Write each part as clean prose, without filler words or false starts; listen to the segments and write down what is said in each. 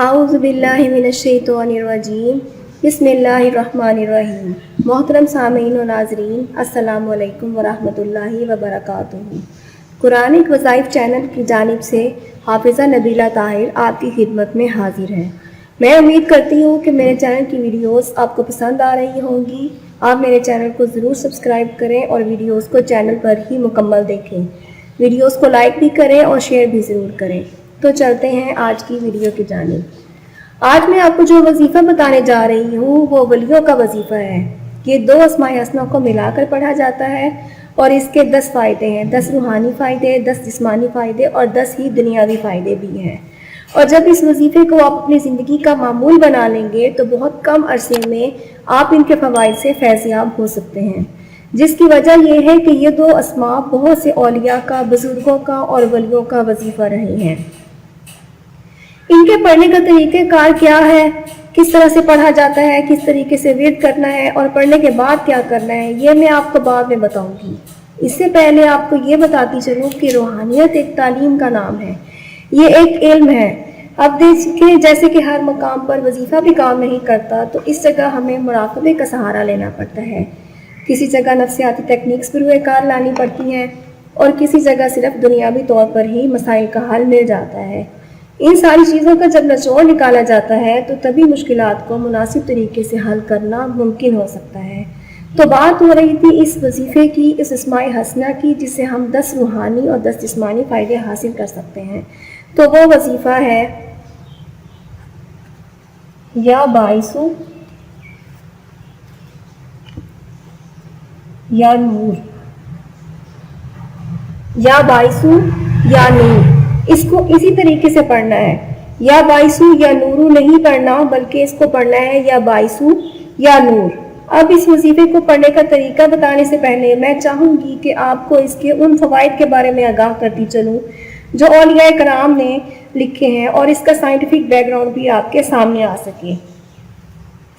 اعوذ باللہ من الشیطان الرجیم بسم اللہ الرحمن الرحیم۔ محترم سامعین و ناظرین، السلام علیکم ورحمۃ اللہ وبرکاتہ۔ قرآنک وظائف چینل کی جانب سے حافظہ نبیلہ طاہر آپ کی خدمت میں حاضر ہے۔ میں امید کرتی ہوں کہ میرے چینل کی ویڈیوز آپ کو پسند آ رہی ہوں گی۔ آپ میرے چینل کو ضرور سبسکرائب کریں اور ویڈیوز کو چینل پر ہی مکمل دیکھیں۔ ویڈیوز کو لائک بھی کریں اور شیئر بھی ضرور کریں۔ تو چلتے ہیں آج کی ویڈیو کی جانب۔ آج میں آپ کو جو وظیفہ بتانے جا رہی ہوں وہ ولیوں کا وظیفہ ہے۔ یہ 2 اسماء حسنہ کو ملا کر پڑھا جاتا ہے اور اس کے 10 فائدے ہیں، 10 روحانی فائدے، 10 جسمانی فائدے اور 10 ہی دنیاوی فائدے بھی ہیں۔ اور جب اس وظیفے کو آپ اپنی زندگی کا معمول بنا لیں گے تو بہت کم عرصے میں آپ ان کے فوائد سے فیض یاب ہو سکتے ہیں، جس کی وجہ یہ ہے کہ یہ 2 اسماء بہت سے اولیاء کا، بزرگوں کا اور ولیوں کا وظیفہ رہے ہیں۔ ان کے پڑھنے کا طریقہ کار کیا ہے، کس طرح سے پڑھا جاتا ہے، کس طریقے سے ورد کرنا ہے اور پڑھنے کے بعد کیا کرنا ہے، یہ میں آپ کو بعد میں بتاؤں گی۔ اس سے پہلے آپ کو یہ بتاتی چلوں کہ روحانیت ایک تعلیم کا نام ہے، یہ ایک علم ہے۔ اب دیکھیں، جیسے کہ ہر مقام پر وظیفہ بھی کام نہیں کرتا تو اس جگہ ہمیں مراقبے کا سہارا لینا پڑتا ہے۔ کسی جگہ نفسیاتی ٹیکنیکس بروئے کار لانی پڑتی ہیں اور کسی جگہ صرف دنیاوی طور پر ہی مسائل کا حل مل جاتا ہے۔ ان ساری چیزوں کا جب نچوڑ نکالا جاتا ہے تو تبھی مشکلات کو مناسب طریقے سے حل کرنا ممکن ہو سکتا ہے۔ تو بات ہو رہی تھی اس وظیفے کی، اس اسماء حسنہ کی، جس سے ہم 10 روحانی اور 10 جسمانی فائدے حاصل کر سکتے ہیں۔ تو وہ وظیفہ ہے یا باعث یا نور، یا باعث یا نور۔ اس کو اسی طریقے سے پڑھنا ہے، یا باعث یا نورو نہیں پڑھنا، بلکہ اس کو پڑھنا ہے یا باعث یا نور۔ اب اس وظیفے کو پڑھنے کا طریقہ بتانے سے پہلے میں چاہوں گی کہ آپ کو اس کے ان فوائد کے بارے میں آگاہ کرتی چلوں جو اولیاء کرام نے لکھے ہیں اور اس کا سائنٹیفک بیک گراؤنڈ بھی آپ کے سامنے آ سکے۔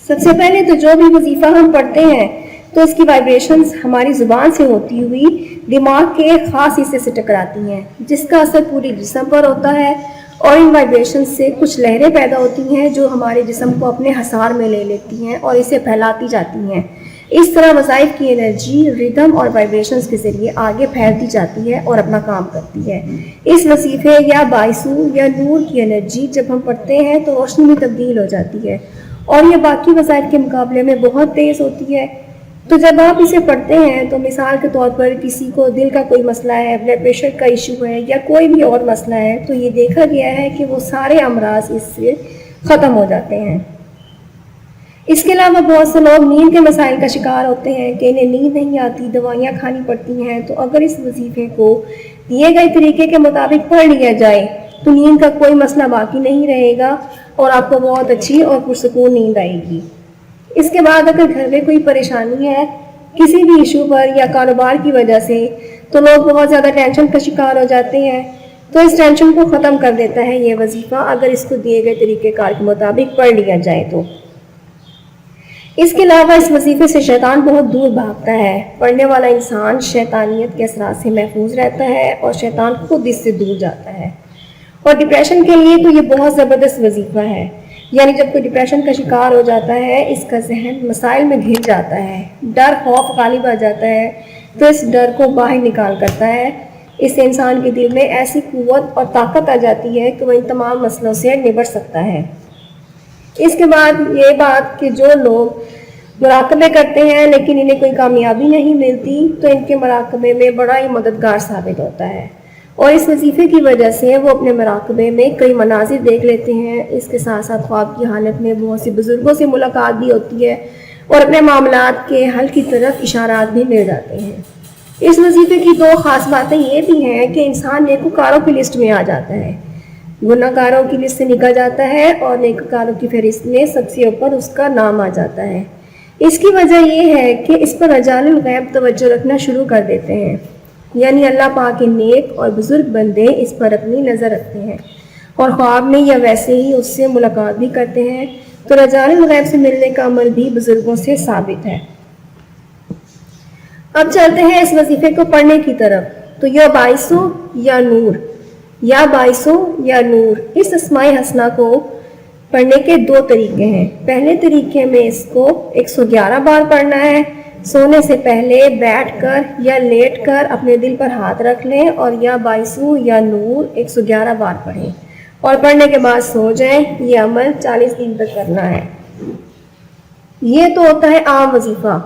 سب سے پہلے تو جو بھی وظیفہ ہم پڑھتے ہیں تو اس کی وائبریشنز ہماری زبان سے ہوتی ہوئی دماغ کے ایک خاص حصے سے ٹکراتی ہیں، جس کا اثر پوری جسم پر ہوتا ہے اور ان وائبریشنز سے کچھ لہریں پیدا ہوتی ہیں جو ہمارے جسم کو اپنے حصار میں لے لیتی ہیں اور اسے پھیلاتی جاتی ہیں۔ اس طرح وظائف کی انرجی ردم اور وائبریشنز کے ذریعے آگے پھیلتی جاتی ہے اور اپنا کام کرتی ہے۔ اس وظیفے یا باعث یا نور کی انرجی جب ہم پڑھتے ہیں تو روشنی میں تبدیل ہو جاتی ہے اور یہ باقی وظائف کے مقابلے میں بہت تیز ہوتی ہے۔ تو جب آپ اسے پڑھتے ہیں تو مثال کے طور پر کسی کو دل کا کوئی مسئلہ ہے، بلڈ پریشر کا ایشو ہے یا کوئی بھی اور مسئلہ ہے تو یہ دیکھا گیا ہے کہ وہ سارے امراض اس سے ختم ہو جاتے ہیں۔ اس کے علاوہ بہت سے لوگ نیند کے مسائل کا شکار ہوتے ہیں کہ انہیں نیند نہیں آتی، دوائیاں کھانی پڑتی ہیں، تو اگر اس وظیفے کو دیے گئے طریقے کے مطابق پڑھ لیا جائے تو نیند کا کوئی مسئلہ باقی نہیں رہے گا اور آپ کو بہت اچھی اور پرسکون نیند آئے گی۔ اس کے بعد اگر گھر میں کوئی پریشانی ہے کسی بھی ایشو پر یا کاروبار کی وجہ سے تو لوگ بہت زیادہ ٹینشن کا شکار ہو جاتے ہیں، تو اس ٹینشن کو ختم کر دیتا ہے یہ وظیفہ اگر اس کو دیے گئے طریقہ کار کے مطابق پڑھ لیا جائے تو۔ اس کے علاوہ اس وظیفے سے شیطان بہت دور بھاگتا ہے۔ پڑھنے والا انسان شیطانیت کے اثرات سے محفوظ رہتا ہے اور شیطان خود اس سے دور جاتا ہے۔ اور ڈپریشن کے لیے تو یہ بہت زبردست وظیفہ ہے، یعنی جب کوئی ڈپریشن کا شکار ہو جاتا ہے، اس کا ذہن مسائل میں گھر جاتا ہے، ڈر خوف غالب آ جاتا ہے، تو اس ڈر کو باہر نکال کرتا ہے۔ اس سے انسان کے دل میں ایسی قوت اور طاقت آ جاتی ہے کہ وہ ان تمام مسئلوں سے نبٹ سکتا ہے۔ اس کے بعد یہ بات کہ جو لوگ مراقبے کرتے ہیں لیکن انہیں کوئی کامیابی نہیں ملتی تو ان کے مراقبے میں بڑا ہی مددگار ثابت ہوتا ہے، اور اس وظیفے کی وجہ سے وہ اپنے مراقبے میں کئی مناظر دیکھ لیتے ہیں۔ اس کے ساتھ ساتھ خواب کی حالت میں بہت سے بزرگوں سے ملاقات بھی ہوتی ہے اور اپنے معاملات کے حل کی طرف اشارات بھی مل جاتے ہیں۔ اس وظیفے کی 2 خاص باتیں یہ بھی ہیں کہ انسان نیکوکاروں کی لسٹ میں آ جاتا ہے، گناہ گاروں کی لسٹ سے نکل جاتا ہے اور نیکوکاروں کی فہرست میں سب سے اوپر اس کا نام آ جاتا ہے۔ اس کی وجہ یہ ہے کہ اس پر رجال الغیب توجہ رکھنا شروع کر دیتے ہیں، یعنی اللہ پاک کے نیک اور بزرگ بندے اس پر اپنی نظر رکھتے ہیں اور خواب میں یا ویسے ہی اس سے ملاقات بھی کرتے ہیں، تو رجال الغیب سے ملنے کا عمل بھی بزرگوں سے ثابت ہے۔ اب چلتے ہیں اس وظیفے کو پڑھنے کی طرف۔ تو یا باعث یا نور، یا باعث یا نور، اس اسماء حسنہ کو پڑھنے کے دو طریقے ہیں. پہلے طریقے میں اس کو 111 بار پڑھنا ہے. سونے سے پہلے بیٹھ کر یا لیٹ کر اپنے دل پر ہاتھ رکھ لیں اور یا بائسو یا نور 111 بار پڑھیں اور پڑھنے کے بعد سو جائیں. یہ عمل 40 دن تک کرنا ہے. یہ تو ہوتا ہے عام وظیفہ،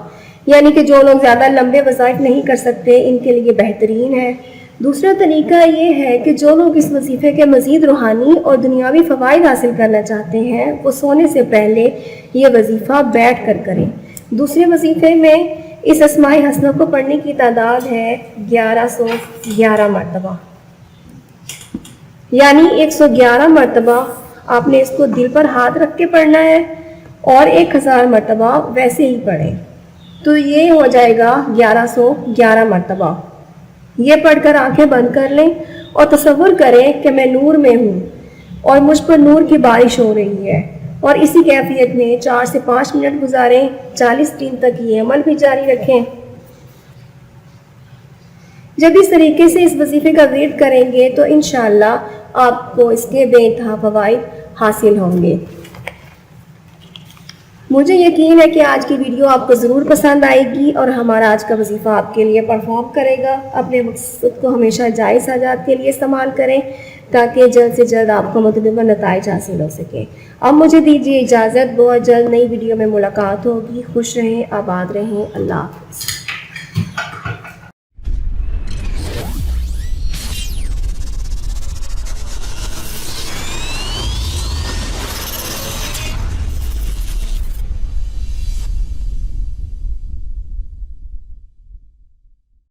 یعنی کہ جو لوگ زیادہ لمبے وظائف نہیں کر سکتے ان کے لیے بہترین ہے. دوسرا طریقہ یہ ہے کہ جو لوگ اس وظیفے کے مزید روحانی اور دنیاوی فوائد حاصل کرنا چاہتے ہیں وہ سونے سے پہلے یہ وظیفہ بیٹھ کر کریں. دوسرے وظیفے میں اس اسماء حسنہ کو پڑھنے کی تعداد ہے 1111 مرتبہ، یعنی 111 مرتبہ آپ نے اس کو دل پر ہاتھ رکھ کے پڑھنا ہے اور 1000 مرتبہ ویسے ہی پڑھیں تو یہ ہو جائے گا 1111 مرتبہ. یہ پڑھ کر آنکھیں بند کر لیں اور تصور کریں کہ میں نور میں ہوں اور مجھ پر نور کی بارش ہو رہی ہے، اور اسی کیفیت میں 4 سے 5 منٹ گزاریں. 40 دن تک یہ عمل بھی جاری رکھیں. جب اس طریقے سے اس وظیفے کا ورد کریں گے تو انشاءاللہ آپ کو اس کے بے انتہا فوائد حاصل ہوں گے. مجھے یقین ہے کہ آج کی ویڈیو آپ کو ضرور پسند آئے گی اور ہمارا آج کا وظیفہ آپ کے لیے پرفارم کرے گا. اپنے مقصد کو ہمیشہ جائز حاجات کے لیے استعمال کریں تاکہ جلد سے جلد آپ کو مطلوبہ نتائج حاصل ہو سکے. اب مجھے دیجیے اجازت، بہت جلد نئی ویڈیو میں ملاقات ہوگی. خوش رہیں، آباد رہیں. اللہ حافظ.